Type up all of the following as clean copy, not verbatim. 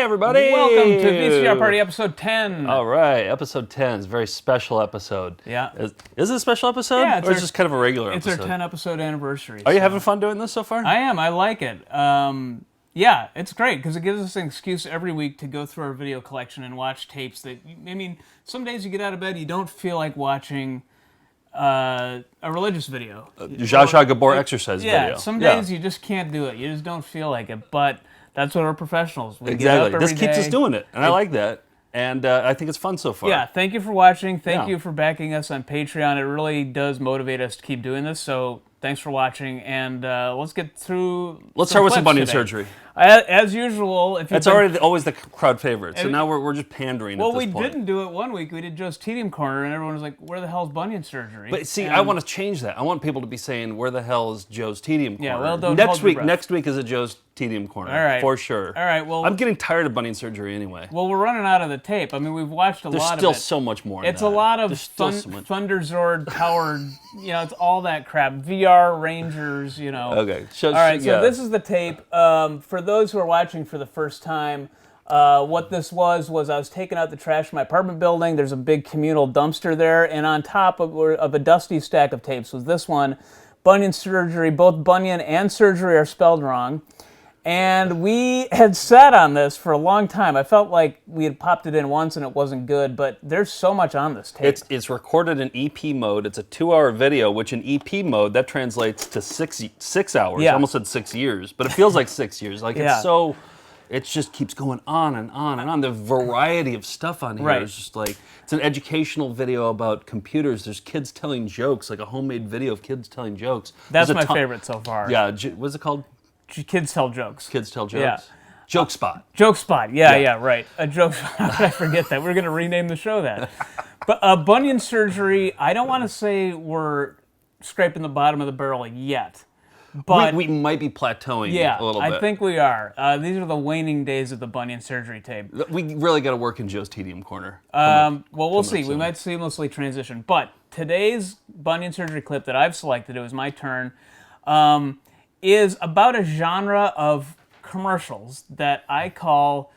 everybody! Welcome to VCR Party episode 10. All right, episode 10 is a very special episode. Yeah. Is it a special episode? Yeah, or is it just kind of a regular it's episode? It's our 10 episode anniversary. Are you having fun doing this so far? I am. I like it. Yeah, it's great because it gives us an excuse every week to go through our video collection and watch tapes that, I mean, some days you get out of bed, you don't feel like watching a religious video. Zsa Zsa Gabor exercise video. Yeah, some days you just can't do it. You just don't feel like it, but that's what we're professionals. We exactly. Get up every this keeps day. us doing it, and I like that. And I think it's fun so far. Yeah, thank you for watching. Thank you for backing us on Patreon. It really does motivate us to keep doing this, so thanks for watching, and let's get through. Let's start with some bunion surgery. As usual, if it's always the crowd favorite. So now we're just pandering. Well, at this we point. didn't do it one week. We did Joe's Tedium Corner, and everyone was like, "Where the hell's bunion surgery?" But see, I want to change that. I want people to be saying, "Where the hell is Joe's Tedium Corner?" Yeah, well, don't hold your breath. Next week is a Joe's Tedium Corner. All right, for sure. All right, well, I'm getting tired of bunion surgery anyway. Well, we're running out of the tape. I mean, we've watched a lot of it. There's still so much more. It's a lot of Thunderzord powered. It's all that crap. VR Rangers. Okay. All right. So this is the tape. For those who are watching for the first time, what this was I was taking out the trash in my apartment building. There's a big communal dumpster there, and on top of a dusty stack of tapes was this one, bunion surgery. Both bunion and surgery are spelled wrong. And we had sat on this for a long time. I felt like we had popped it in once and it wasn't good, but there's so much on this tape. It's recorded in EP mode. It's a 2-hour video, which in EP mode, that translates to six hours. Yeah. I almost said 6 years, but it feels like 6 years. Like it just keeps going on and on and on. The variety of stuff on here is just like, it's an educational video about computers. There's kids telling jokes, like a homemade video of kids telling jokes. That's my favorite so far. Yeah, what's it called? Kids tell jokes. Kids tell jokes? Yeah. Joke Spot. Joke Spot, yeah, right. A joke spot. How did I forget that? We're going to rename the show that. But bunion surgery, I don't want to say we're scraping the bottom of the barrel yet. But we might be plateauing a little bit. I think we are. These are the waning days of the bunion surgery tape. We really got to work in Joe's Tedium Corner. Well, we'll see. We might seamlessly transition. But today's bunion surgery clip that I've selected, it was my turn, is about a genre of commercials that I call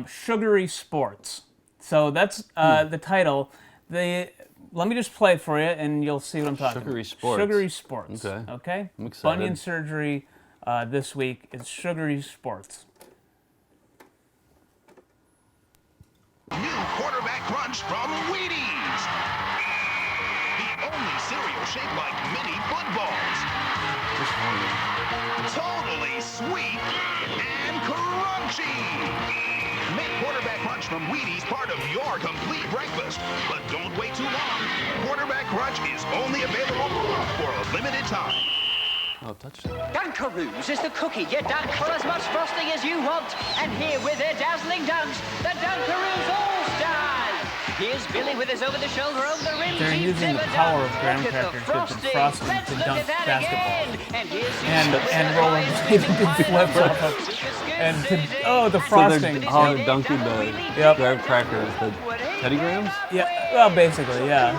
sugary sports. So that's the title. Let me just play it for you, and you'll see what I'm talking about. Sugary sports. Sugary sports. Okay? I'm excited. Bunion surgery this week is sugary sports. New quarterback crunch from Wheaties. The only cereal shaped like mini footballs. Totally sweet and crunchy. Make quarterback crunch from Wheaties part of your complete breakfast. But don't wait too long. Quarterback crunch is only available for a limited time. Oh, touchdown. Dunkaroos is the cookie you dunk for as much frosting as you want. And here with their dazzling dunks, the Dunkaroos All-Stars. Here's Billy with his over-the-shoulder, over-the-rim. They're using the power of graham crackers dipped in frosting to dunk basketball. And roll the flips off of. And the frosting. So they're dunking the graham crackers, the Teddy Grahams? Yeah, well, basically, yeah.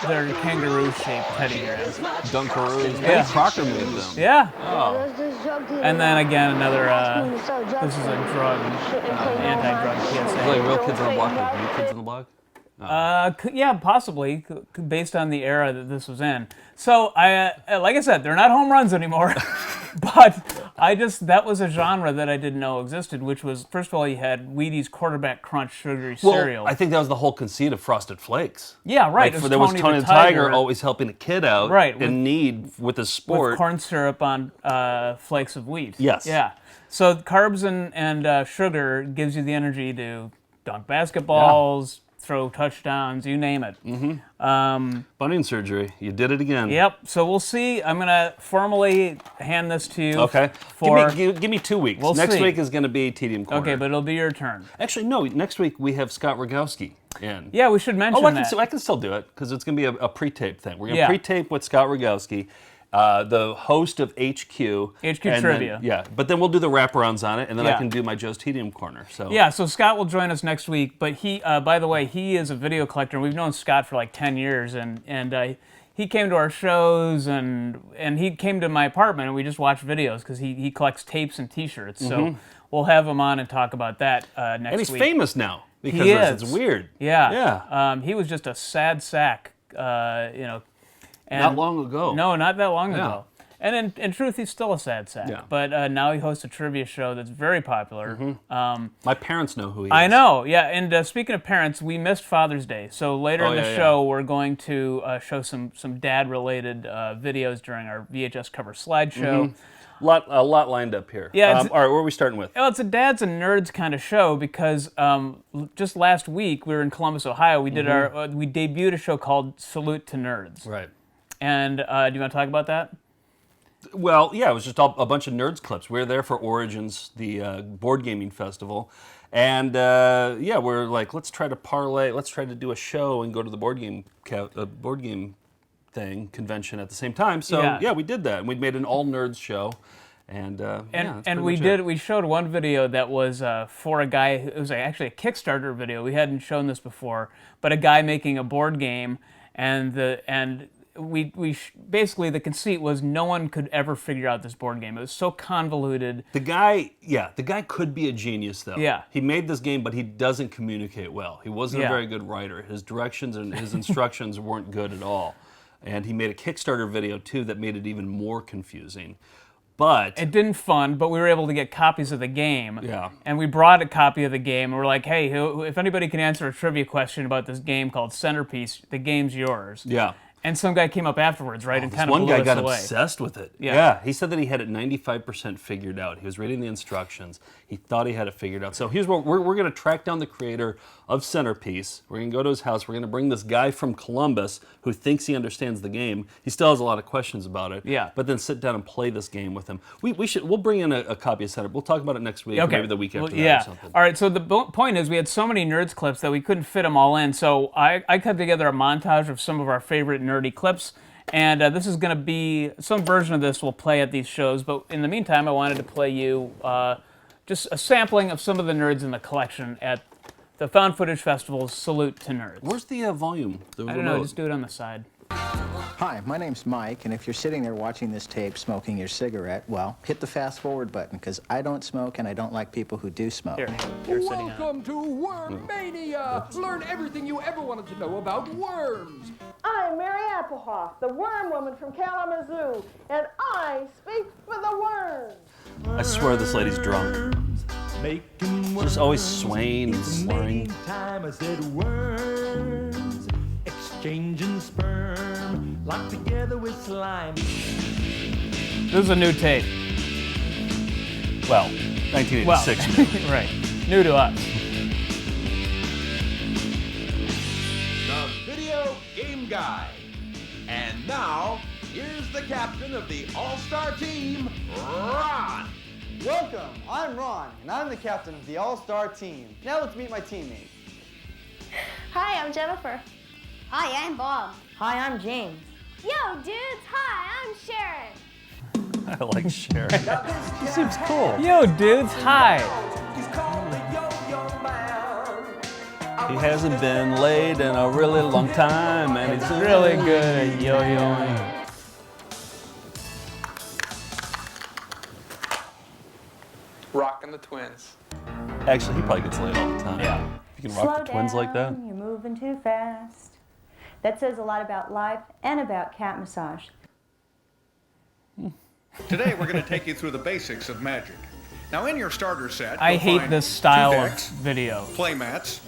They're kangaroo-shaped Teddy Grahams. Dunkaroos. Yeah. Crocker made them. Yeah. Oh. And then again, another, this is a drug, anti-drug PSA. Is it like Real Kids on the Block, like New Kids on the Block? Yeah, possibly, based on the era that this was in. So, like I said, they're not home runs anymore, but that was a genre that I didn't know existed, which was, first of all, you had Wheaties Quarterback Crunch sugary cereal. I think that was the whole conceit of Frosted Flakes. Yeah, right. Like, there was Tony the Tiger always helping a kid out in need with his sport. With corn syrup on flakes of wheat. Yes. Yeah. So carbs and sugar gives you the energy to dunk basketballs, throw touchdowns, you name it. Mm-hmm. Bunion surgery. You did it again. Yep. So we'll see. I'm going to formally hand this to you. Okay. Give me 2 weeks. Next week is going to be Tedium Corner. Okay, but it'll be your turn. Actually, no. Next week we have Scott Rogowski in. Yeah, we should mention that. I can still do it because it's going to be a pre-tape thing. We're going to pre-tape with Scott Rogowski. The host of HQ. Trivia. Then, but then we'll do the wraparounds on it, and then I can do my Joe's Tedium Corner. So Scott will join us next week, but he, by the way, he is a video collector. We've known Scott for like 10 years, and he came to our shows, and he came to my apartment, and we just watched videos, because he collects tapes and T-shirts. So we'll have him on and talk about that next week. And he's famous now because He of this. is. It's weird. Yeah. He was just a sad sack, And not long ago. No, not that long ago. And in truth, he's still a sad sack. Yeah. But now he hosts a trivia show that's very popular. My parents know who he is. I know, yeah. And speaking of parents, we missed Father's Day. So later in the show, we're going to show some dad-related videos during our VHS cover slideshow. A lot lined up here. Yeah, all right, where are we starting with? Well, it's a dads and nerds kind of show because just last week we were in Columbus, Ohio. We did we debuted a show called Salute to Nerds. Right. And do you want to talk about that? Well, yeah, it was just a bunch of Nerds clips. We were there for Origins, the board gaming festival. And, we're like, let's try to parlay, let's try to do a show and go to the board game convention at the same time. So, we did that. And we made an all-Nerds show. And we showed one video that was for a guy, it was actually a Kickstarter video. We hadn't shown this before, but a guy making a board game, basically the conceit was no one could ever figure out this board game. It was so convoluted. The guy could be a genius though. Yeah. He made this game, but he doesn't communicate well. He wasn't a very good writer. His directions and his instructions weren't good at all. And he made a Kickstarter video too that made it even more confusing. But it didn't fund, but we were able to get copies of the game. Yeah. And we brought a copy of the game, and we're like, hey, if anybody can answer a trivia question about this game called Centerpiece, the game's yours. Yeah. And some guy came up afterwards, right, and kind of blew us away. One guy got obsessed with it. Yeah. He said that he had it 95% figured out. He was reading the instructions. He thought he had it figured out. So here's what we're going to track down the creator of Centerpiece. We're going to go to his house. We're going to bring this guy from Columbus who thinks he understands the game. He still has a lot of questions about it. Yeah. But then sit down and play this game with him. We'll bring in a copy of Centerpiece. We'll talk about it next week, or maybe the week after that or something. All right, so the point is we had so many Nerds clips that we couldn't fit them all in. So I cut together a montage of some of our favorite nerdy clips. And this is going to be, some version of this will play at these shows, but in the meantime, I wanted to play you just a sampling of some of the nerds in the collection at the Found Footage Festival's Salute to Nerds. Where's the volume? I don't know, just do it on the side. Hi, my name's Mike, and if you're sitting there watching this tape smoking your cigarette, well, hit the fast forward button, because I don't smoke and I don't like people who do smoke. Here, you're sitting on it. Welcome to Wormmania! Learn everything you ever wanted to know about worms. I'm Mary Applehoff, the worm woman from Kalamazoo, and I speak for the worms. I swear this lady's drunk. Just always swaying and slurring. Time I said worms, exchanging sperm, locked together with slime. This is a new tape. Well, 1986. Right. New to us. The Video Game Guy. And now, here's the captain of the All-Star team, Ron. Welcome, I'm Ron, and I'm the captain of the All-Star team. Now let's meet my teammates. Hi, I'm Jennifer. Hi, I'm Bob. Hi, I'm James. Yo, dudes. Hi, I'm Sharon. I like Sharon. He seems cool. Yo, dudes, hi. He hasn't been laid in a really long time, and he's Really good at yo-yoing. Rockin' the Twins. Actually, he probably gets laid all the time. Yeah. If you can rock the twins like that. You're moving too fast. That says a lot about life and about cat massage. Today we're going to take you through the basics of Magic. Now in your starter set, I you'll hate find this style 2 of decks, video. play mats,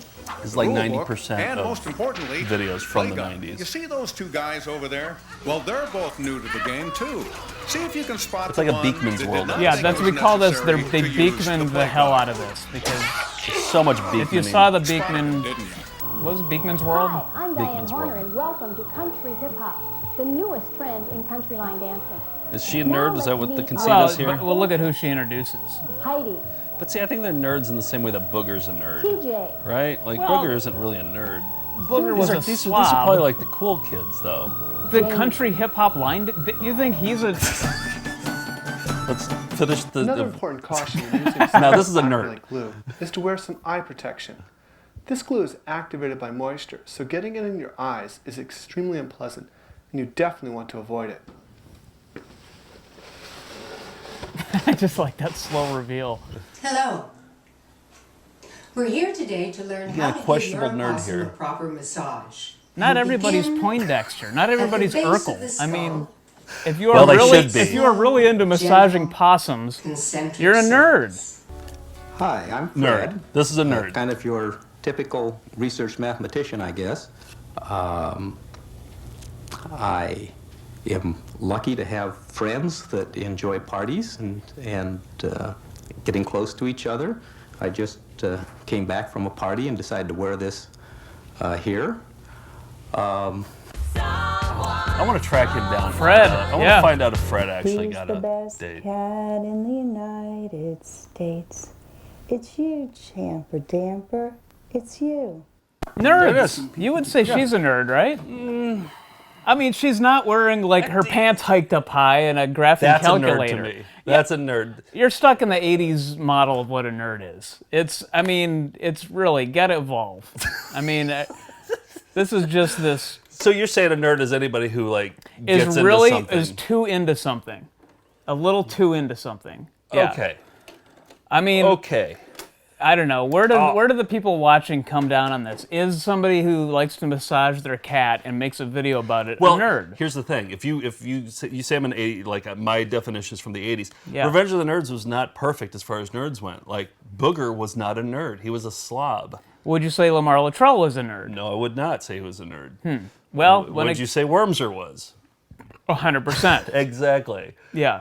It's like rulebook, 90% and of most importantly, videos from the Playgun. 90s. You see those 2 guys over there? Well, they're both new to the game too. See if you can spot It's like a the one Beekman's that did world. not Yeah, think that's it what we was call this. necessary They to use Beekman the Playgun. hell out of this because There's so much Beekman. if you saw the Spotted, Beekman, didn't you? what was it, Beekman's World? Hi, I'm Diane Beekman's Horner, World. and welcome to Country Hip Hop, the newest trend in country line dancing. Is she a nerd? Is that what the conceit Well, is here? well, look at who she introduces. Heidi, But see, I think they're nerds in the same way that Booger's a nerd, TJ, right? Like, Well- Booger isn't really a nerd. Booger was a These are slob. probably like the cool kids, though. The country hip hop line. You think he's a? Let's finish the... Another the important caution when using Now, this is a nerd. like glue is to wear some eye protection. This glue is activated by moisture, so getting it in your eyes is extremely unpleasant, and you definitely want to avoid it. I just like that slow reveal. Hello. We're here today to learn how to give your possum a proper massage. Not everybody's Poindexter. Not everybody's Urkel. I mean, if you are really into massaging possums, you're a nerd. Hi, I'm Fred. Nerd. This is a nerd. Kind of your typical research mathematician, I guess. I am lucky to have friends that enjoy parties and getting close to each other. I just came back from a party and decided to wear this here. I want to track him down. Fred, I want to find out if Fred actually got a date. Cat in the United States. It's you, Champer Damper. It's you. Nerds. You would say she's a nerd, right? I mean, she's not wearing like her pants hiked up high and a graphing calculator. That's a nerd to me. That's a nerd. You're stuck in the 80s model of what a nerd is. It's really, gotta evolve. I mean, this is just this. So you're saying a nerd is anybody who like gets into something. Is too into something. A little too into something. Yeah. Okay. I mean, okay. I don't know. Where do the people watching come down on this? Is somebody who likes to massage their cat and makes a video about it a nerd? Here's the thing: if you say I'm an 80, like my definition is from the 80s. Yeah. Revenge of the Nerds was not perfect as far as nerds went. Like Booger was not a nerd; he was a slob. Would you say Lamar Luttrell was a nerd? No, I would not say he was a nerd. Well, would you say Wormser was? 100%. Exactly. Yeah.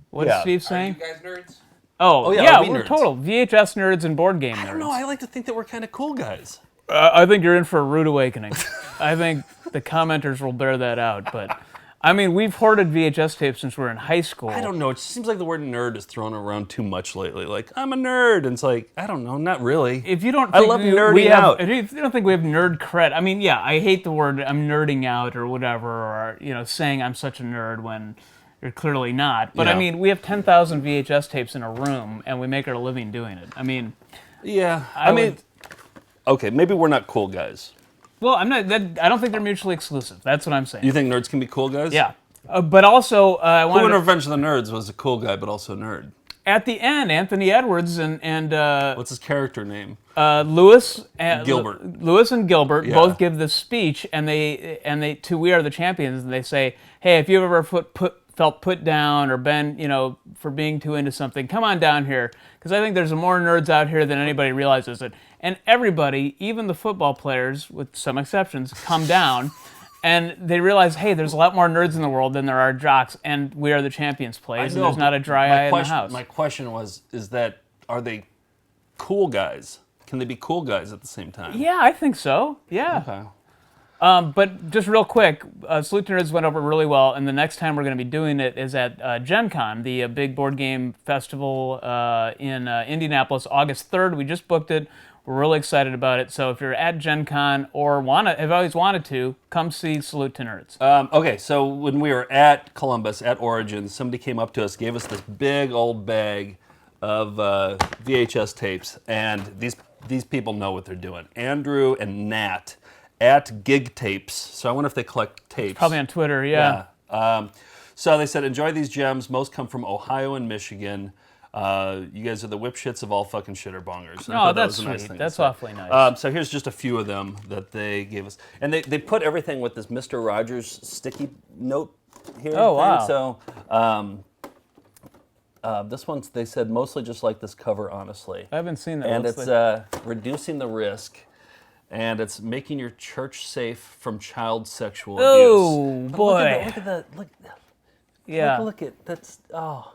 What is Steve saying? Are you guys nerds? Oh yeah, we're nerds. Total VHS nerds and board game nerds. I don't know. I like to think that we're kind of cool guys. I think you're in for a rude awakening. I think the commenters will bear that out. But, I mean, we've hoarded VHS tapes since we were in high school. I don't know. It seems like the word nerd is thrown around too much lately. Like, I'm a nerd. And it's like, I don't know. Not really. If you don't I love nerding out. If you don't think we have nerd cred, I mean, yeah, I hate the word I'm nerding out or whatever, or, saying I'm such a nerd when you're clearly not. But, I mean, we have 10,000 VHS tapes in a room, and we make our living doing it. I mean... Yeah. I mean... Okay, maybe we're not cool guys. Well, I don't think they're mutually exclusive. That's what I'm saying. You think nerds can be cool guys? Yeah. But also, I wanted Who in Revenge of the Nerds was a cool guy, but also a nerd? At the end, Anthony Edwards and what's his character name? Lewis and Gilbert. Lewis and Gilbert both give this speech, and they to We Are the Champions, and they say, "Hey, if you've ever felt put down or been, for being too into something, come on down here, because I think there's more nerds out here than anybody realizes it." And everybody, even the football players, with some exceptions, come down, and they realize, hey, there's a lot more nerds in the world than there are jocks, and We Are the Champions plays, and there's not a dry eye in the house. My question is that, are they cool guys? Can they be cool guys at the same time? Yeah, I think so. Yeah. Okay. But just real quick, Salute to Nerds went over really well, and the next time we're going to be doing it is at Gen Con, the big board game festival in Indianapolis, August 3rd. We just booked it. We're really excited about it. So if you're at Gen Con or have always wanted to, come see Salute to Nerds. Okay, so when we were at Columbus, at Origins, somebody came up to us, gave us this big old bag of VHS tapes, and these people know what they're doing. Andrew and Nat at Gig Tapes. So I wonder if they collect tapes. It's probably on Twitter, yeah. So they said, enjoy these gems. Most come from Ohio and Michigan. You guys are the whipshits of all fucking shitter bongers. Oh, that's sweet. Nice that's awfully nice. So here's just a few of them that they gave us. And they put everything with this Mr. Rogers sticky note here. Oh, wow. So this one, they said, mostly just like this cover, honestly. I haven't seen that. And it's reducing the risk. And it's making your church safe from child sexual abuse. Oh, boy. Look at the yeah. Look at that's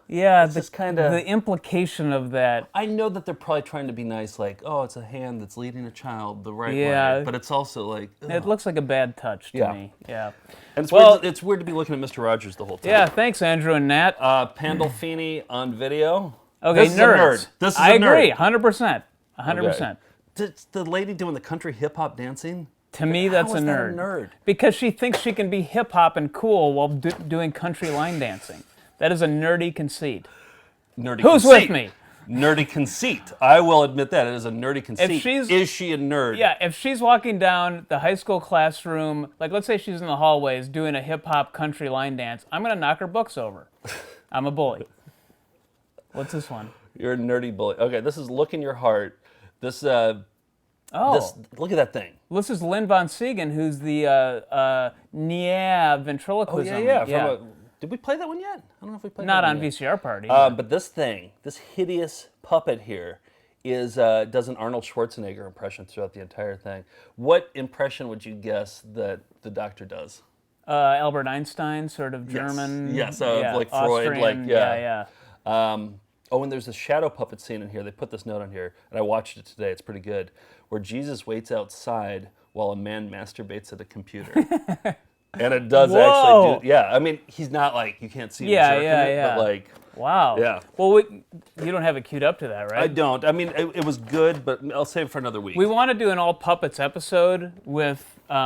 yeah. It's just kind of the implication of that. I know that they're probably trying to be nice, like, oh, it's a hand that's leading a child the right way, but it's also like it looks like a bad touch to me. Yeah. And it's weird to be looking at Mr. Rogers the whole time. Yeah. Thanks, Andrew and Nat. Pandolfini on video. Okay, this nerds. Is a nerd. This is I a agree, nerd. 100%. 100%. The lady doing the country hip hop dancing. To me, that's a nerd. Because she thinks she can be hip hop and cool while doing country line dancing. That is a nerdy conceit. Who's with me? Nerdy conceit. I will admit that. It is a nerdy conceit. Is she a nerd? Yeah, if she's walking down the high school classroom, like let's say she's in the hallways doing a hip hop country line dance, I'm going to knock her books over. I'm a bully. What's this one? You're a nerdy bully. Okay, this is Look in Your Heart. This, look at that thing. This is Lynn von Siegen, who's the ventriloquism. Oh, yeah. Did we play that one yet? I don't know if we played Not that on one yet. VCR Party. But this thing, this hideous puppet here, does an Arnold Schwarzenegger impression throughout the entire thing. What impression would you guess that the doctor does? Albert Einstein, sort of German. Yes, like Freud, Austrian, yeah. And there's a shadow puppet scene in here. They put this note on here, and I watched it today. It's pretty good. Where Jesus waits outside while a man masturbates at a computer. And it does actually do. Yeah, I mean, he's not like, you can't see him jerking it, but like. Wow. Yeah. Well, you don't have it queued up to that, right? I don't. I mean, it was good, but I'll save it for another week. We want to do an all puppets episode with who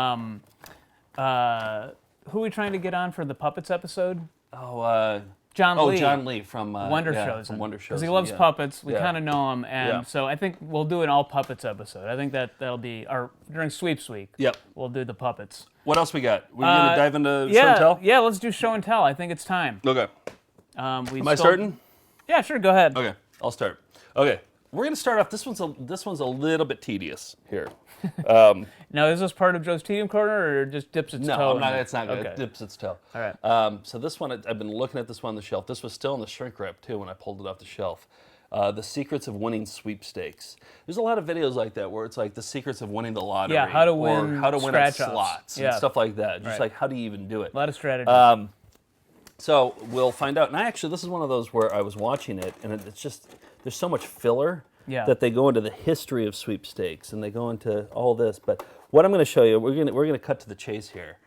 are we trying to get on for the puppets episode? John Lee. Oh, John Lee from Wonder Shows. From Wonder Shows. Because he loves puppets. We Yeah. kind of know him, and so I think we'll do an all puppets episode. I think that'll be during Sweeps Week. Yep. We'll do the puppets. What else we got? We're gonna dive into show and tell. Yeah, let's do show and tell. I think it's time. Okay. Am I starting? Yeah, sure. Go ahead. Okay, I'll start. Okay, we're gonna start off. This one's a little bit tedious here. Now, is this part of Joe's Tedium Corner, or just dips its toe? No, in it's not good. Okay. It dips its toe. All right. So this one, I've been looking at this one on the shelf. This was still in the shrink wrap too when I pulled it off the shelf. The Secrets of Winning Sweepstakes. There's a lot of videos like that where it's like the secrets of winning the lottery. Yeah, how to win or how to win at scratch-offs. slots and stuff like that. Just like, how do you even do it? A lot of strategy. So we'll find out. And this is one of those where I was watching it, and it's just, there's so much filler that they go into the history of sweepstakes, and they go into all this. But what I'm going to show you, we're going to cut to the chase here.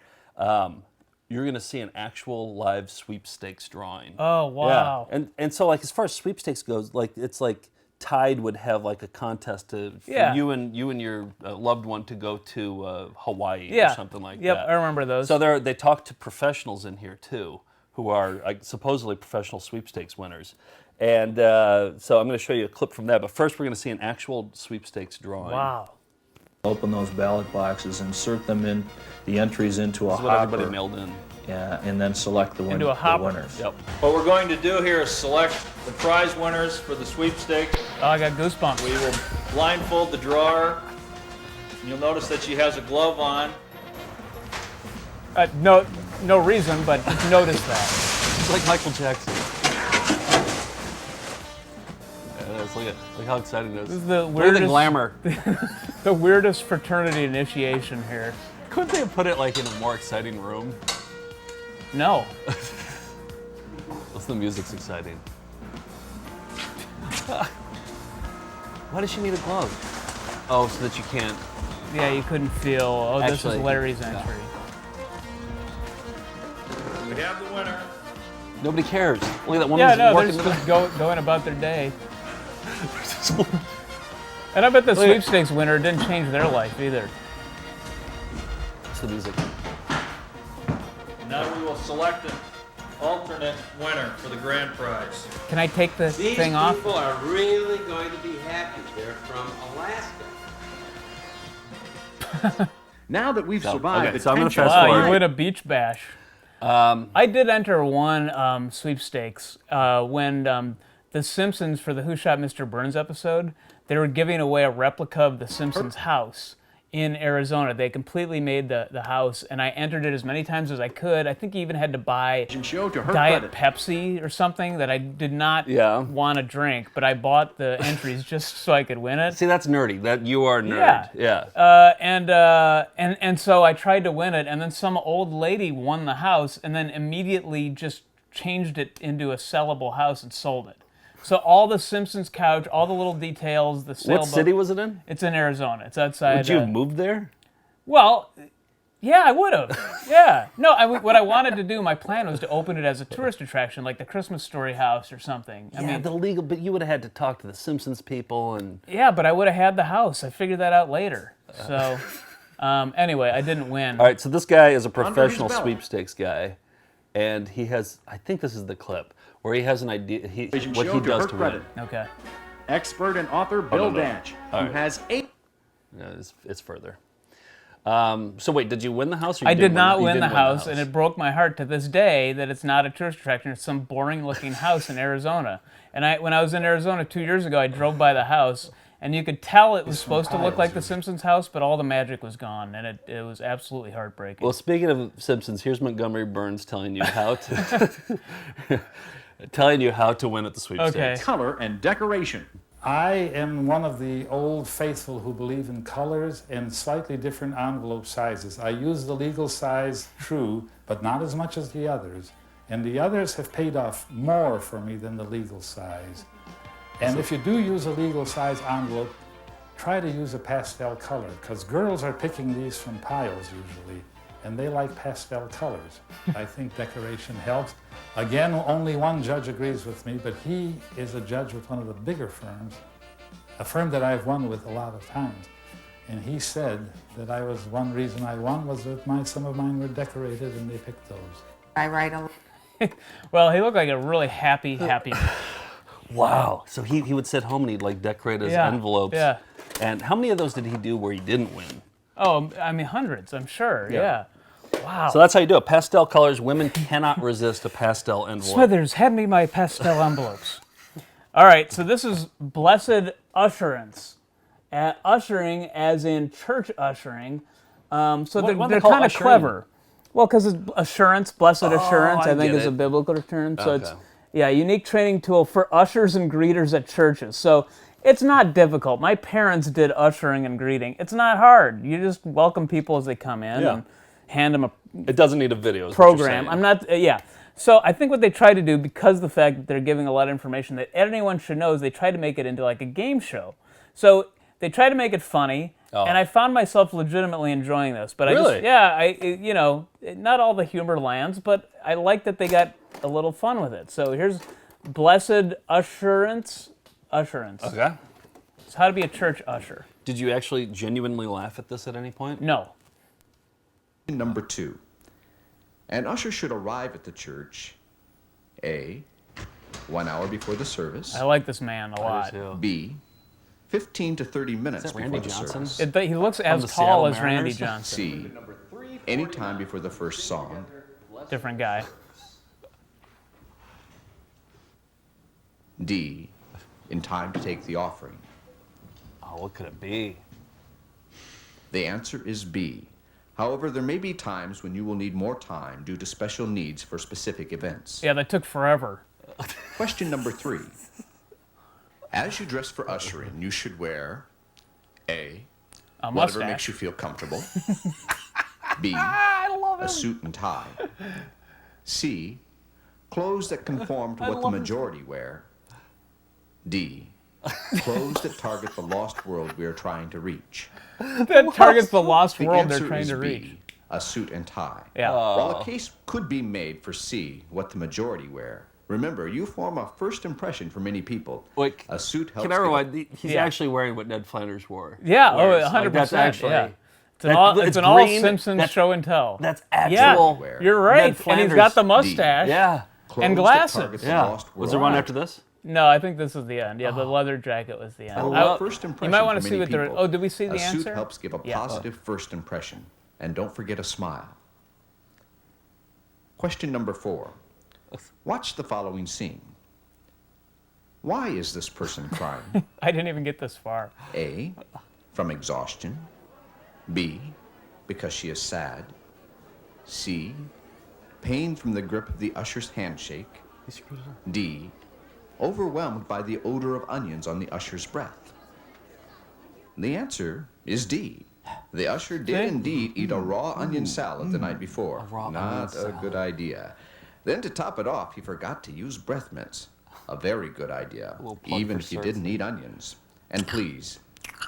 You're going to see an actual live sweepstakes drawing. Oh, wow. Yeah. And so, like, as far as sweepstakes goes, like, it's like Tide would have like a contest for you and your loved one to go to Hawaii or something like that. Yep, I remember those. So they talk to professionals in here too, who are supposedly professional sweepstakes winners. And so I'm going to show you a clip from that. But first, we're going to see an actual sweepstakes drawing. Wow. Open those ballot boxes, insert them in, the entries into a This is what hopper. everybody mailed in. Yeah, and then select the Into a hopper. winners. Yep. What we're going to do here is select the prize winners for the sweepstakes. Oh, I got goosebumps. We will blindfold the drawer. You'll notice that she has a glove on. No reason, but just notice that. It's like Michael Jackson. Look how exciting it is. This is the Look at the glamour. The weirdest fraternity initiation here. Couldn't they have put it like in a more exciting room? No. The music's exciting. Why does she need a glove? Oh, so that you can't. Yeah, you couldn't feel. Oh, this is Larry's entry. We have the winner. Nobody cares. Look at that woman. Yeah, no, they're working just going about their day. And I bet the sweepstakes winner didn't change their life either. It's the music. Now we will select an alternate winner for the grand prize. Can I take the thing off? These people are really going to be happy. They're from Alaska. Now that we've survived the so I'm going to tension... fast forward. You win a beach bash. I did enter one sweepstakes when The Simpsons, for the Who Shot Mr. Burns episode, they were giving away a replica of The Simpsons house in Arizona. They completely made the house, and I entered it as many times as I could. I think I even had to buy Diet Pepsi or something that I did not want to drink, but I bought the entries just so I could win it. See, that's nerdy. That you are nerd. Yeah. And so I tried to win it, and then some old lady won the house, and then immediately just changed it into a sellable house and sold it. So all the Simpsons couch, all the little details, the sailboat. What city was it in? It's in Arizona. It's outside. Would you have moved there? Well, yeah, I would have. Yeah. No, what I wanted to do, my plan was to open it as a tourist attraction, like the Christmas Story house or something. I mean, but you would have had to talk to the Simpsons people and. Yeah, but I would have had the house. I figured that out later. So, anyway, I didn't win. All right, so this guy is a professional sweepstakes guy, and he has. I think this is the clip. Where he has an idea, what he does to win. Okay. Expert and author Bill Danch, who has 8... No, it's further. So wait, did you win the house? Or I did not win the house, and it broke my heart to this day that it's not a tourist attraction. It's some boring-looking house in Arizona. And when I was in Arizona 2 years ago, I drove by the house, and you could tell it was supposed to look like the Simpsons house, but all the magic was gone, and it was absolutely heartbreaking. Well, speaking of Simpsons, here's Montgomery Burns telling you how to telling you how to win at the sweepstakes. Okay. Color and decoration. I am one of the old faithful who believe in colors and slightly different envelope sizes. I use the legal size, true, but not as much as the others. And the others have paid off more for me than the legal size. And if you do use a legal size envelope, try to use a pastel color, because girls are picking these from piles usually, and they like pastel colors. I think decoration helps. Again, only one judge agrees with me, but he is a judge with one of the bigger firms, a firm that I've won with a lot of times. And he said that one reason I won was that some of mine were decorated and they picked those. I write a... Well, he looked like a really happy man. Wow. So he would sit home and he'd like decorate his envelopes. Yeah. And how many of those did he do where he didn't win? Oh, I mean, hundreds, I'm sure. Yeah. Wow. So that's how you do it. Pastel colors. Women cannot resist a pastel envelope. Smithers, hand me my pastel envelopes. All right, so this is blessed usherance. Ushering as in church ushering. So they're kind of clever. Well, because it's assurance, blessed assurance, I think is a biblical term. So it's unique training tool for ushers and greeters at churches. So it's not difficult. My parents did ushering and greeting. It's not hard. You just welcome people as they come in and hand them a It doesn't need a video. program. I'm not, So I think what they try to do, because of the fact that they're giving a lot of information that anyone should know, is they try to make it into like a game show. So they try to make it funny, and I found myself legitimately enjoying this. But Really? not all the humor lands, but I like that they got a little fun with it. So here's blessed usherance. Okay. It's how to be a church usher. Did you actually genuinely laugh at this at any point? No. Number 2. An usher should arrive at the church, A, 1 hour before the service. I like this man a lot. B, 15 to 30 minutes before Randy the Johnson? service. He looks as tall as Randy Johnson. C, any time before the first song. Different guy. D, in time to take the offering. Oh, what could it be? The answer is B. However, there may be times when you will need more time due to special needs for specific events. Yeah, that took forever. Question number 3. As you dress for ushering, you should wear A, a whatever mustache. makes you feel comfortable. B, a suit and tie. C, clothes that conform to what the majority wear. D, clothes that target the lost world we are trying to reach. That targets the lost world they're answer trying is to B, reach. a suit and tie. Yeah. While a case could be made for C, what the majority wear, remember, you form a first impression for many people. Like, a suit helps. Can I rewind? He's actually wearing what Ned Flanders wore. Yeah, wears. 100%. That's actually. Yeah. It's an all Simpsons show and tell. That's actual. Yeah, you're right. And he's got the mustache. Yeah. And glasses. Yeah. Was there one after this? No, I think this is the end. Yeah, the leather jacket was the end. First impression you might want to for see many what the. people. Oh, did we see the a answer? A suit helps give a positive first impression. And don't forget a smile. Question number 4. Watch the following scene. Why is this person crying? I didn't even get this far. A, from exhaustion. B, because she is sad. C, pain from the grip of the usher's handshake. D, overwhelmed by the odor of onions on the usher's breath. The answer is D. The usher did indeed eat a raw onion salad the night before. Not a good idea. Then to top it off, he forgot to use breath mints. A very good idea, even if you didn't eat onions. And please,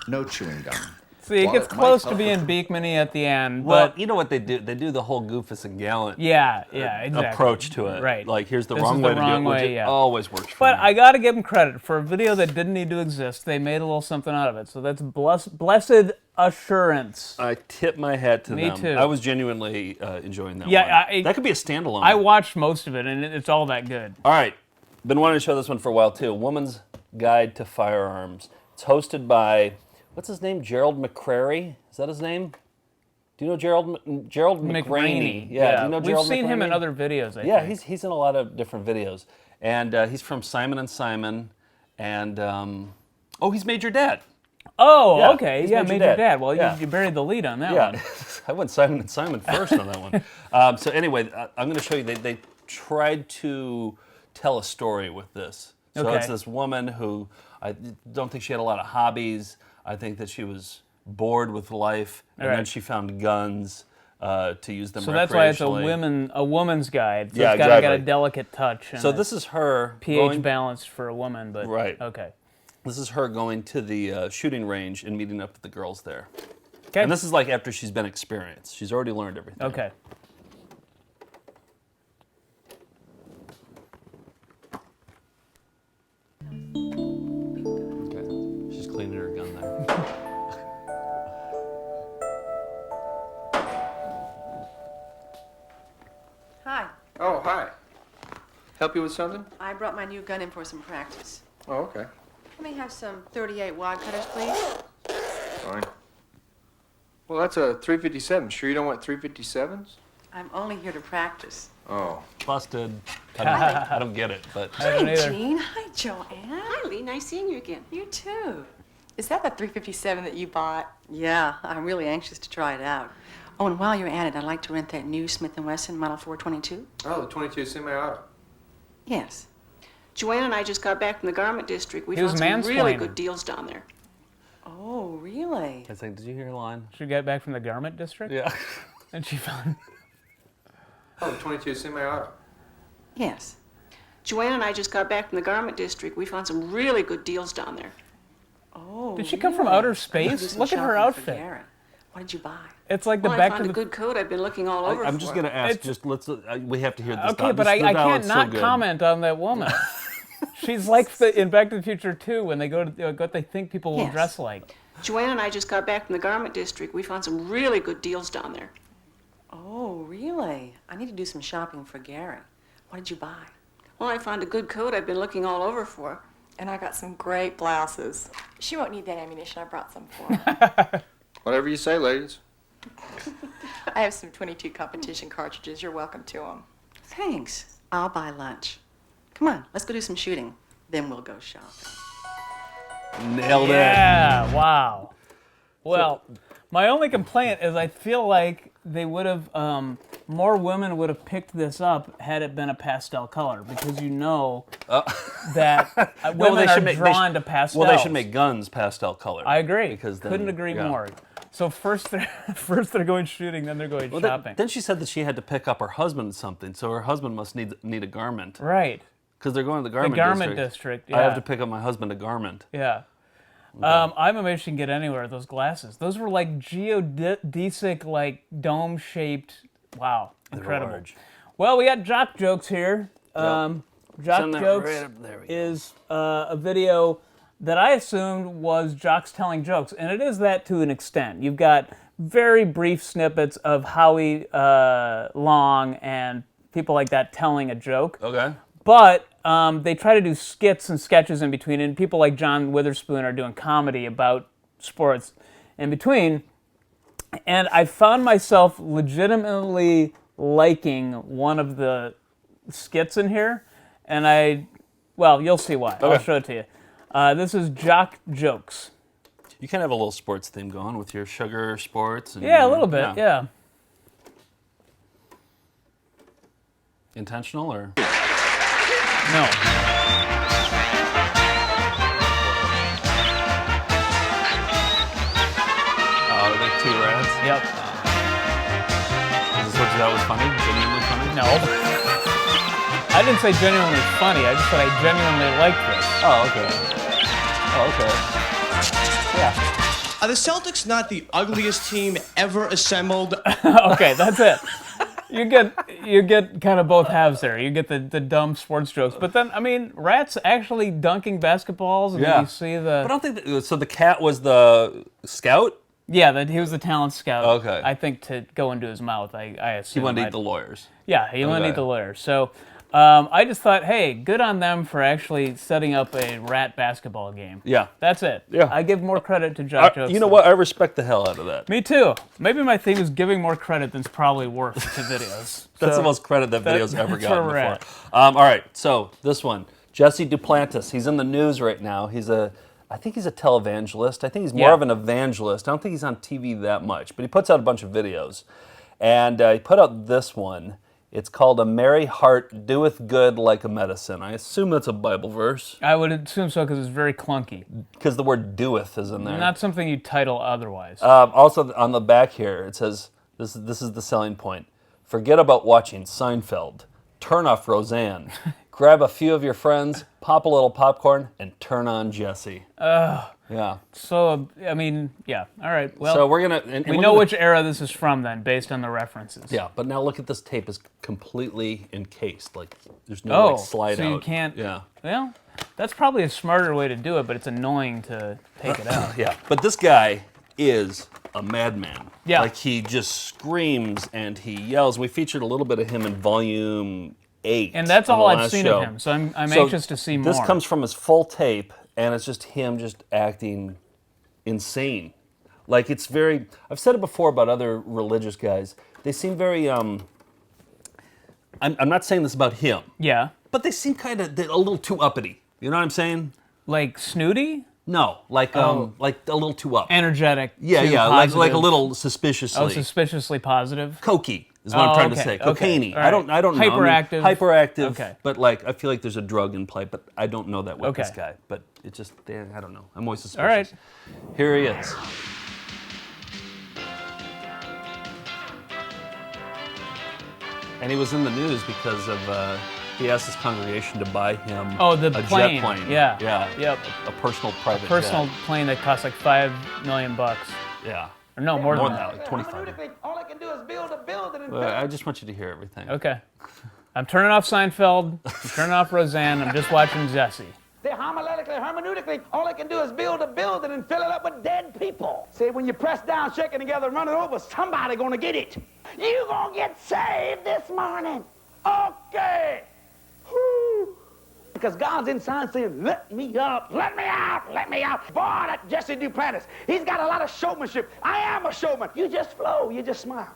no chewing gum. See, it gets close to being Beekman-y at the end. Well, but you know what they do? They do the whole Goofus and Gallant exactly. approach to it. Right. Like, here's the This wrong is way the to wrong do it, which way, it always works for But me. I got to give them credit. For a video that didn't need to exist, they made a little something out of it. So that's blessed assurance. I tip my hat to them. Me too. I was genuinely enjoying that one. That could be a standalone. I watched most of it, and it's all that good. All right. Been wanting to show this one for a while, too. Woman's Guide to Firearms. It's hosted by, what's his name? Gerald McCrary? Is that his name? Do you know Gerald McRaney? Yeah. Do you know Gerald We've seen him McRaney? in other videos, I Yeah, think. he's in a lot of different videos. And he's from Simon & Simon. And, he's Major Dad. Oh, Yeah, okay. he's Yeah, Major Dad. Well, Yeah. you buried the lead on that Yeah, one. I went Simon & Simon first on that one. So anyway, I'm going to show you, they tried to tell a story with this. So Okay. it's this woman who, I don't think she had a lot of hobbies. I think that she was bored with life, and then she found guns to use them recreationally. So that's why it's a woman's guide. So Yeah, it's got a delicate touch. And so this is her pH balanced for a woman, but right. Okay. This is her going to the shooting range and meeting up with the girls there. Okay. And this is like after she's been experienced. She's already learned everything. Okay. Okay. She's cleaning her gun there. Hi. Oh, hi. Help you with something? I brought my new gun in for some practice. Oh, okay. Let me have some 38 wad cutters, please. Fine. Well, that's a 357. Sure you don't want 357s? I'm only here to practice. Oh. Busted. I don't get it, but... Hi, Jean. Hi, Joanne. Hi, Lee. Nice seeing you again. You too. Is that the 357 that you bought? Yeah, I'm really anxious to try it out. Oh, and while you're at it, I'd like to rent that new Smith & Wesson Model 422. Oh, the 22 semi-auto. Yes. Joanne and I just got back from the garment district. We He was found some really mansplaining. good deals down there. Oh, really? I think, did you hear her line? She got back from the garment district? Yeah. And she found... Oh, the 22 semi-auto. Yes. Joanne and I just got back from the garment district. We found some really good deals down there. Oh, Did she come from really? outer I need to do space? some Look at her shopping for outfit. Gary. What did you buy? It's like the Well, back I to found the... a good coat I've been looking all over I'm for. just going to ask, we have to hear this. Okay, but this I ballot's can't so not good. comment on that woman. She's like in Back to the Future 2 when they go to what they think people will Yes. dress like. Joanne and I just got back from the garment district. We found some really good deals down there. Oh, really? I need to do some shopping for Gary. What did you buy? Well, I found a good coat I've been looking all over for. And I got some great blouses. She won't need that ammunition. I brought some for her. Whatever you say, ladies. I have some 22 competition cartridges. You're welcome to them. Thanks. I'll buy lunch. Come on, let's go do some shooting. Then we'll go shopping. Nailed it. Yeah, wow. Well, my only complaint is I feel like they would have, more women would have picked this up had it been a pastel color, because you know that women are drawn to pastels. Well, they should make guns pastel color. I agree. Because then, couldn't agree yeah. more. So first they're going shooting, then they're going Well, shopping. then she said that she had to pick up her husband something, so her husband must need a garment. Right. Because they're going to the The garment garment district, I have yeah. to pick up my husband a garment. Yeah. I'm amazed she can get anywhere with those glasses. Those were like geodesic, like dome-shaped. Wow, incredible. large. Well, we got Jock Jokes here. Yep. Jock Send that Jokes right up there. is a video that I assumed was Jock's telling jokes, and it is that to an extent. You've got very brief snippets of Howie Long and people like that telling a joke. Okay. But they try to do skits and sketches in between, and people like John Witherspoon are doing comedy about sports in between. And I found myself legitimately liking one of the skits in here, and well, you'll see why. I'll Okay. show it to you. This is Jock Jokes. You kind of have a little sports theme going with your sugar sports. And Yeah, a little bit, yeah. Intentional or? No. Oh, the two rats? Yep. Is this what you thought was funny? Genuinely funny? No. I didn't say genuinely funny. I just said I genuinely liked this. Oh, okay. Oh, okay. Are the Celtics not the ugliest team ever assembled? Okay, that's it. You get kind of both halves there. You get the dumb sports jokes, but then I mean, rats actually dunking basketballs, and Yeah. you see the. But I don't think so. The cat was the scout. Yeah, he was the talent scout. Okay. I think to go into his mouth. I assume. He wanted to eat the lawyers. Yeah, he wanted to Okay. eat the lawyers. So I just thought, hey, good on them for actually setting up a rat basketball game. Yeah. That's it. Yeah. I give more credit to Jock Jokes. You know what? I respect the hell out of that. Me too. Maybe my theme is giving more credit than's probably worth to videos. That's the most credit that video's ever gotten before. All right, so this one. Jesse Duplantis. He's in the news right now. I think he's a televangelist. I think he's more of an evangelist. I don't think he's on TV that much, but he puts out a bunch of videos. And he put out this one. It's called "A Merry Heart Doeth Good Like a Medicine." I assume that's a Bible verse. I would assume so because it's very clunky. Because the word "doeth" is in there. Not something you title otherwise. Also on the back here, it says, this is the selling point. Forget about watching Seinfeld. Turn off Roseanne. Grab a few of your friends, pop a little popcorn, and turn on Jesse. Yeah. So, I mean, yeah. All right. Well, so we're gonna. We know which era this is from then, based on the references. Yeah, but now look at this tape is completely encased. Like there's no slide so out. You can't. Yeah. Well, that's probably a smarter way to do it, but it's annoying to take it out. Yeah. But this guy is a madman. Yeah. Like he just screams and he yells. We featured a little bit of him in volume 8. And that's all I've seen of him. So I'm anxious to see more. This comes from his full tape. And it's just him just acting insane. Like it's very, I've said it before about other religious guys. They seem very, I'm not saying this about him. Yeah. But they seem kind of a little too uppity. You know what I'm saying? Like snooty? No, like a little too up. Energetic. Yeah, like a little suspiciously. Oh, suspiciously positive? Cokey is what I'm trying to say. Cocaine-y. Right. I don't know. Hyperactive. Hyperactive. Okay. But like, I feel like there's a drug in play, but I don't know that with this guy. But it just, I don't know. I'm always suspicious. All right. Here he is. And he was in the news because of, he asked his congregation to buy him a jet plane. Yeah. Yeah. Yep. A personal private personal jet. plane that costs like $5 million. Yeah. Or no, more than that. Like 25. All I can do is build a building and I just want you to hear everything. Okay. I'm turning off Seinfeld. I'm turning off Roseanne. I'm just watching Jesse. Hermeneutically, all I can do is build a building and fill it up with dead people. See, when you press down, shake it together, and run it over, somebody gonna get it. You gonna get saved this morning. Okay. Woo. Because God's inside saying, let me up, let me out, let me out. Boy, that Jesse Duplantis, he's got a lot of showmanship. I am a showman. You just flow, you just smile.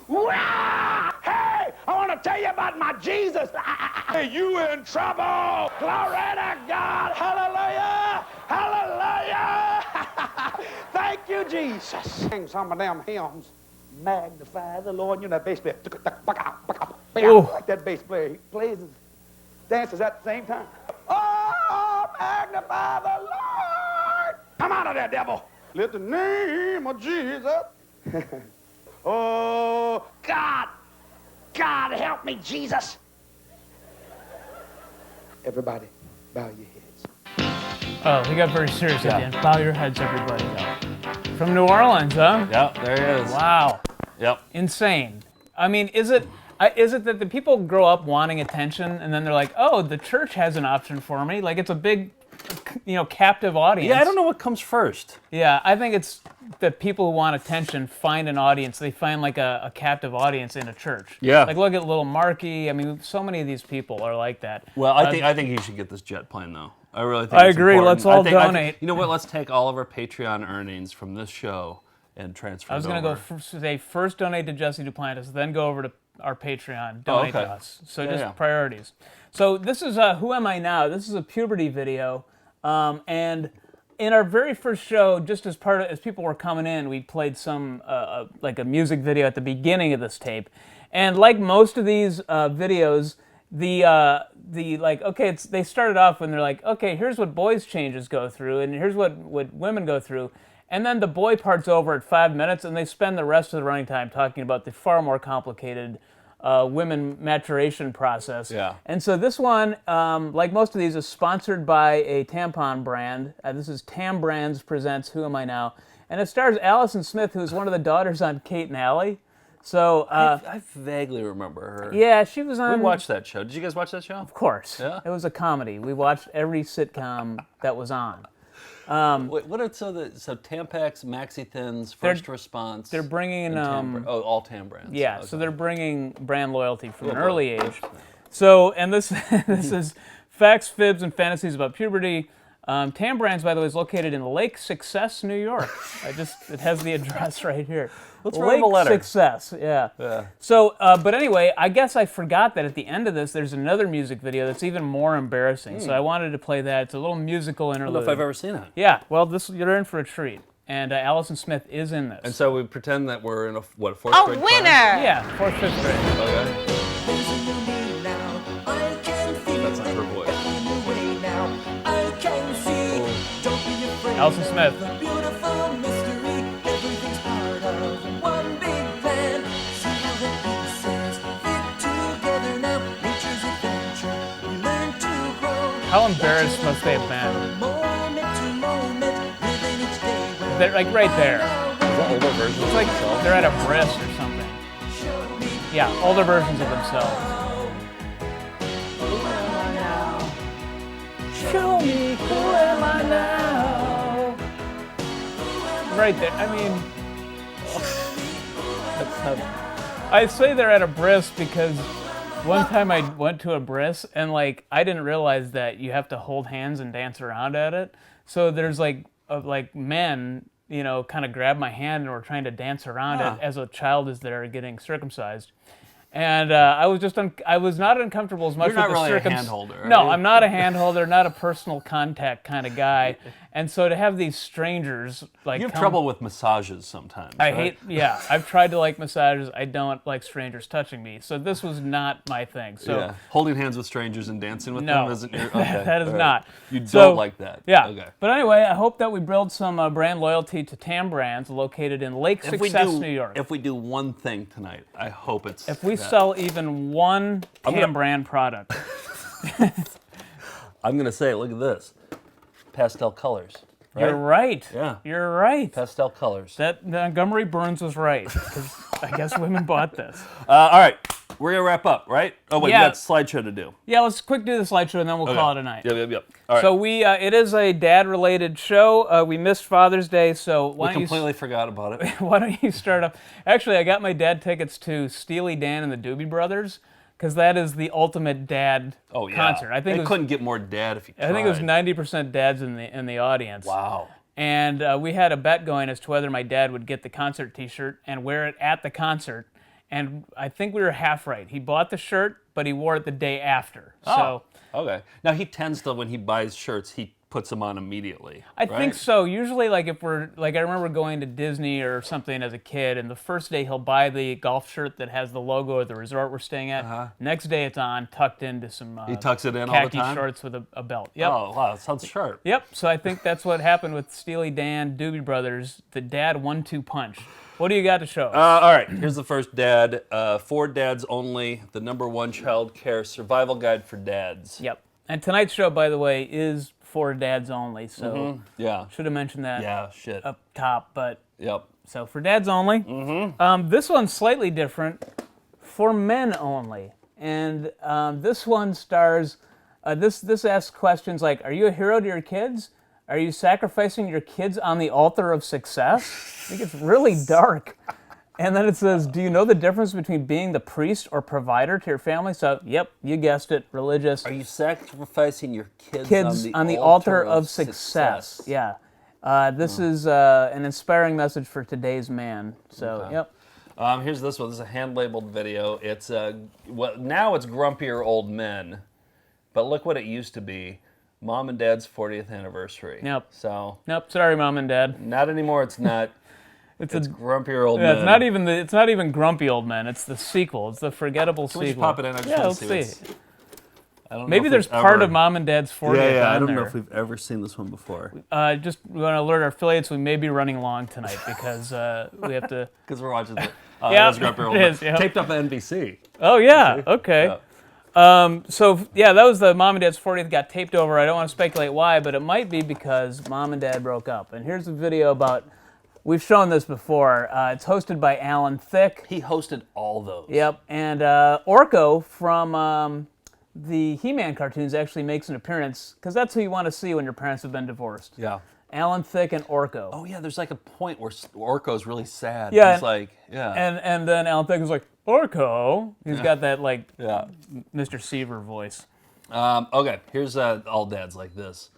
Wow! Hey, I want to tell you about my Jesus. Hey, you in trouble. Glory to God. Hallelujah. Hallelujah. Thank you, Jesus. Sing some of them hymns. Magnify the Lord. You know that bass player. Like that bass player. He plays and dances at the same time. Oh, magnify the Lord. Come out of there, devil. Let the name of Jesus. Oh, God. God, help me, Jesus. Everybody, bow your heads. Oh, he got very serious again. Bow your heads, everybody. From New Orleans, huh? Yep, there he is. Wow. Yep. Insane. I mean, is it that the people grow up wanting attention and then they're like, oh, the church has an option for me? Like, it's a big, captive audience. Yeah, I don't know what comes first. Yeah, I think it's that people who want attention find an audience. They find like a captive audience in a church. Yeah. Like, look at Little Marky. I mean, so many of these people are like that. Well, I think he should get this jet plane, though. I really think I it's agree. important. Let's all donate. You know what? Let's take all of our Patreon earnings from this show and transfer it over. I was going to say first donate to Jesse Duplantis, then go over to our Patreon, donate to us. So just priorities. So this is Who Am I Now? This is a Puberty video. And in our very first show, just as people were coming in, we played some like a music video at the beginning of this tape. And like most of these videos, they started off when they're like, okay, here's what boys' changes go through, and here's what women go through. And then the boy part's over at 5 minutes, and they spend the rest of the running time talking about the far more complicated women maturation process. Yeah. And so this one, like most of these, is sponsored by a tampon brand. This is Tam Brands presents Who Am I Now? And it stars Allison Smith, who's one of the daughters on Kate and Allie. So I vaguely remember her. Yeah, she was on. We watched that show. Did you guys watch that show? Of course. Yeah. It was a comedy. We watched every sitcom that was on. Wait, what are so Tampax, Maxi Thins, First Response? They're bringing all Tam brands. Yeah, okay. so they're bringing brand loyalty from an early age. So, and this this is Facts, Fibs, and Fantasies About Puberty. Tam Brands, by the way, is located in Lake Success, New York. It has the address right here. Let's write him a letter. Success, yeah. So, but anyway, I guess I forgot that at the end of this, there's another music video that's even more embarrassing. So I wanted to play that. It's a little musical interlude. I don't know if I've ever seen it. Yeah, well, you're in for a treat. And Allison Smith is in this. And so we pretend that we're in a, what, 4th grade winner! class? Yeah, 4th, 5th grade. Okay. That's not her voice. Allison Smith. How embarrassed must they have been? They're like right there. Is that older versions It's like they're at a bris or something. Yeah, older versions of themselves. Show me who am I now? Right there. I mean, that's heavy. I say they're at a bris because one time I went to a bris and like I didn't realize that you have to hold hands and dance around at it. So there's like men, you know, kind of grab my hand and were trying to dance around it as a child is there getting circumcised. And I was not uncomfortable as much You're not with the really a hand holder, No, are you? I'm not a hand holder, not a personal contact kind of guy. And so to have these strangers like You have trouble with massages sometimes. I right? I've tried to like massages. I don't like strangers touching me. So this was not my thing. So yeah. Holding hands with strangers and dancing with No. them isn't your... Okay. That is all right. not. You don't So, like that. Yeah. Okay. But anyway, I hope that we build some brand loyalty to Tam Brands located in Lake Success, New York. If we do one thing tonight, I hope it's If we that. sell even one Tam brand product. I'm going to say, look at this. Pastel colors. Right? You're right. Yeah. You're right. Pastel colors. That Montgomery Burns was right. 'Cause I guess women bought this. All right. We're going to wrap up, right? Oh, wait, Yeah. we got slideshow to do. Yeah, let's quick do the slideshow and then we'll call it a night. Yep. All right. So it is a dad-related show. We missed Father's Day, so we completely forgot about it. why don't you start up? Actually, I got my dad tickets to Steely Dan and the Doobie Brothers because that is the ultimate dad concert. I think it couldn't get more dad if you tried. I think it was 90% dads in the audience. Wow. And we had a bet going as to whether my dad would get the concert T-shirt and wear it at the concert. And I think we were half right. He bought the shirt, but he wore it the day after. So okay. Now he tends to, when he buys shirts, he puts them on immediately. I think so. Usually, like if we're like, I remember going to Disney or something as a kid, and the first day he'll buy the golf shirt that has the logo of the resort we're staying at. Next day it's on, tucked into some he tucks it in all the khaki time? shorts with a belt. Yep. Oh wow, that sounds sharp. Yep. So I think that's what happened with Steely Dan, Doobie Brothers. The dad 1-2 punch. What do you got to show? All right, here's the first dad. For Dads Only, the #1 child care survival guide for dads. Yep. And tonight's show, by the way, is for dads only. So yeah, should have mentioned that. Yeah, shit. Up top, but yep. So for dads only. This one's slightly different. For men only, and this one stars. This asks questions like, "Are you a hero to your kids? Are you sacrificing your kids on the altar of success?" I think it's really dark. And then it says, "Do you know the difference between being the priest or provider to your family?" So, yep, you guessed it, religious. Are you sacrificing your kids on the altar of success? Yeah. This is an inspiring message for today's man. So, yep. Here's this one. This is a hand-labeled video. It's now it's grumpier old men, but look what it used to be. Mom and Dad's 40th anniversary. Yep. So. Nope. Sorry, Mom and Dad. Not anymore. It's not. It's grumpier old yeah, men. It's not even grumpy old men. It's the sequel. It's the forgettable sequel. Can we just pop it in? I just want to see. I don't Maybe know there's part of Mom and Dad's 40th. Yeah. I don't there. know if we've ever seen this one before. Just we want to alert our affiliates we may be running long tonight because we have to. Because we're watching the. Yeah, grumpier old it men. is. Yep. Taped up at NBC. Oh yeah. Okay. Yeah. So yeah, that was the Mom and Dad's 40th. Got taped over. I don't want to speculate why, but it might be because Mom and Dad broke up. And here's a video about. We've shown this before. It's hosted by Alan Thicke. He hosted all those. Yep. And Orko from the He-Man cartoons actually makes an appearance because that's who you want to see when your parents have been divorced. Yeah. Alan Thicke and Orko. Oh yeah, there's like a point where Orko's really sad. Yeah, He's like, yeah. And then Alan Thicke is like, Orko. He's got that like Mr. Seaver voice. Okay, here's all dads like this.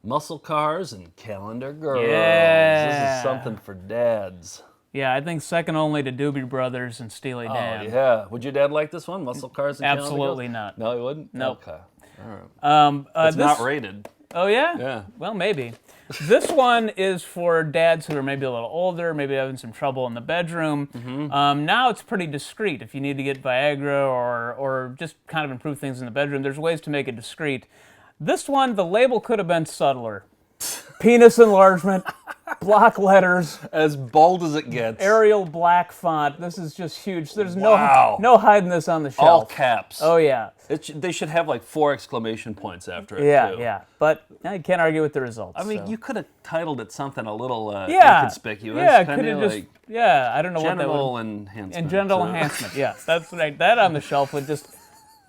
Muscle cars and calendar girls. Yeah. This is something for dads. Yeah, I think second only to Doobie Brothers and Steely Dan. Oh yeah. Would your dad like this one? Muscle cars and calendar girls? Absolutely not. No, he wouldn't? Nope. Okay. All right. It's this, not rated. Oh yeah? Yeah. Well, maybe. This one is for dads who are maybe a little older, maybe having some trouble in the bedroom. Now it's pretty discreet. If you need to get Viagra or just kind of improve things in the bedroom, there's ways to make it discreet. This one, the label could have been subtler. Penis enlargement, block letters. As bold as it gets. Arial black font. This is just huge. There's no hiding this on the shelf. All caps. Oh, yeah. They should have like 4 exclamation points after it, too. Yeah. But you can't argue with the results. I mean, you could have titled it something a little inconspicuous. Yeah, could have just, I don't know what that Genital would... enhancement. And genital enhancement, yeah. That's right. That on the shelf would just...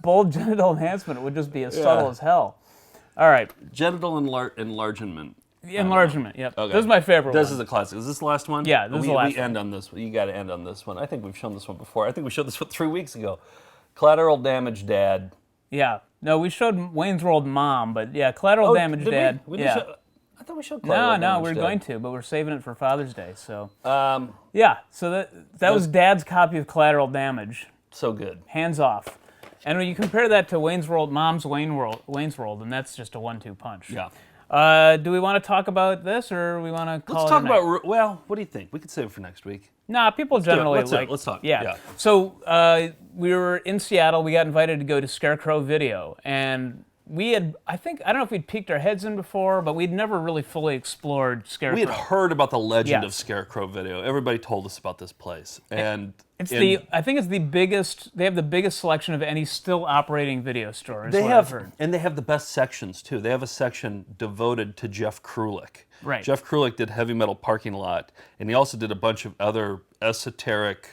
Bold genital enhancement would just be as subtle as hell. All right. Genital enlargement. Enlargement, yep. Okay. This is my favorite one. This is a classic. Is this the last one? Yeah, this is the last one. We end on this one. You got to end on this one. I think we've shown this one before. I think we showed this one 3 weeks ago. Collateral damage dad. Yeah. No, we showed Wayne's World Mom, but yeah, collateral damage dad. I thought we showed collateral damage No, we're dad. going to, but we're saving it for Father's Day. So yeah, so that was Dad's copy of Collateral Damage. So good. Hands off. And when you compare that to Wayne's World, Mom's Wayne's World, and that's just a 1-2 punch. Yeah. Do we want to talk about this, or we want to call Let's it talk a night? about, well, what do you think? We could save it for next week. Nah, people generally like... Let's talk. Yeah. So we were in Seattle. We got invited to go to Scarecrow Video, and we had, I don't know if we'd peeked our heads in before, but we'd never really fully explored Scarecrow. We had heard about the legend of Scarecrow Video. Everybody told us about this place, and I think it's the biggest. They have the biggest selection of any still operating video store. I've heard. And they have the best sections too. They have a section devoted to Jeff Krulik. Right. Jeff Krulik did Heavy Metal Parking Lot, and he also did a bunch of other esoteric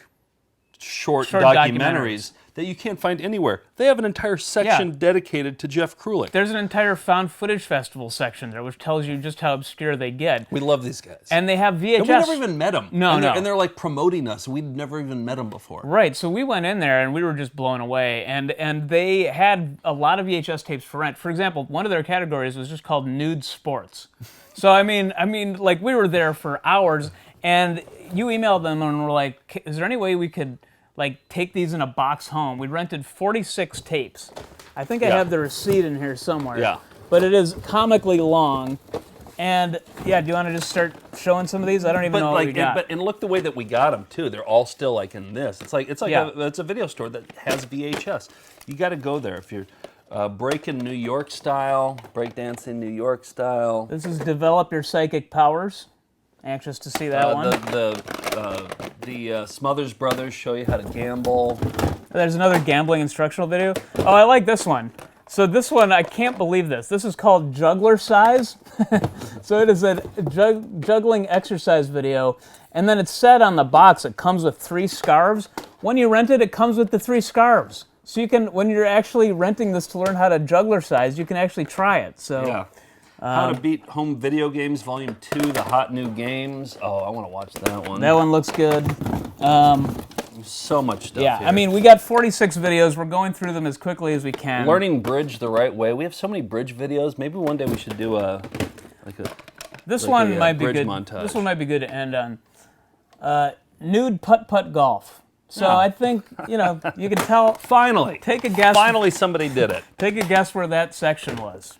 short documentaries that you can't find anywhere. They have an entire section dedicated to Jeff Krulik. There's an entire found footage festival section there, which tells you just how obscure they get. We love these guys. And they have VHS. And we never even met them. No. And they're like promoting us. We'd never even met them before. Right. So we went in there and we were just blown away. And they had a lot of VHS tapes for rent. For example, one of their categories was just called nude sports. So I mean, like we were there for hours, and you emailed them and were like, "Is there any way we could like take these in a box home?" We rented 46 tapes. I think I have the receipt in here somewhere. Yeah. But it is comically long. And yeah, do you want to just start showing some of these? I don't even know what we got. And look the way that we got them too. They're all still like in this. It's like it's a video store that has VHS. You got to go there if you're breaking New York style, breakdancing New York style. This is Develop Your Psychic Powers. Anxious to see that one. The Smothers Brothers show you how to gamble. There's another gambling instructional video. Oh, I like this one. So this one, I can't believe this. This is called Juggler Size. So it is a juggling exercise video, and then it's said on the box it comes with 3 scarves. When you rent it, it comes with the 3 scarves. So you can, when you're actually renting this to learn how to juggler size, you can actually try it. So. Yeah. How to Beat Home Video Games, Volume 2, The Hot New Games. Oh, I want to watch that one. That one looks good. So much stuff Yeah, here. I mean, we got 46 videos. We're going through them as quickly as we can. Learning bridge the right way. We have so many bridge videos. Maybe one day we should do This one might be bridge good. montage. This one might be good to end on. Nude putt-putt golf. So I think, you can tell. Finally. Take a guess. Finally somebody did it. Take a guess where that section was.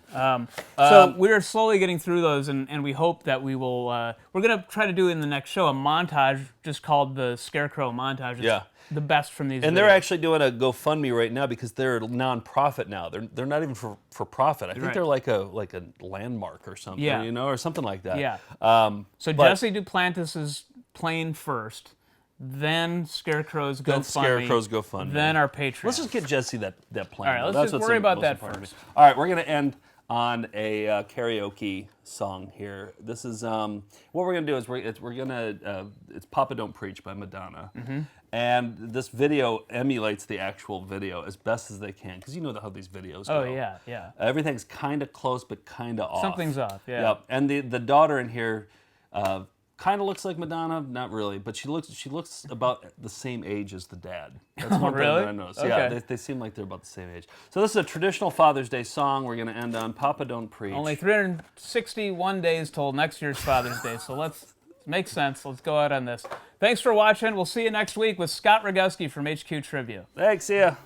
So we are slowly getting through those, and we hope that we will, we're going to try to do in the next show a montage just called the Scarecrow Montage. It's the best from these And videos. they're actually doing a GoFundMe right now because they're a non-profit now. They're not even for profit. I think they're like a landmark or something, or something like that. Yeah. So Jesse Duplantis is playing first. Then Scarecrow's GoFundMe. Then our Patreon. Let's just get Jesse that plan. All right, let's just worry about that first. All right, we're going to end on a karaoke song here. This is what we're going to do is we're going to it's Papa Don't Preach by Madonna. And this video emulates the actual video as best as they can, because you know how these videos go. Oh, yeah, yeah. Everything's kind of close, but kind of off. Something's off, yeah. Yep. And the daughter in here kind of looks like Madonna, not really, but she looks about the same age as the dad. That's one thing that I noticed. Okay. Yeah, they seem like they're about the same age. So this is a traditional Father's Day song. We're going to end on Papa Don't Preach. Only 361 days till next year's Father's Day, so let's make sense. Let's go out on this. Thanks for watching. We'll see you next week with Scott Roguski from HQ Trivia. Thanks, see ya.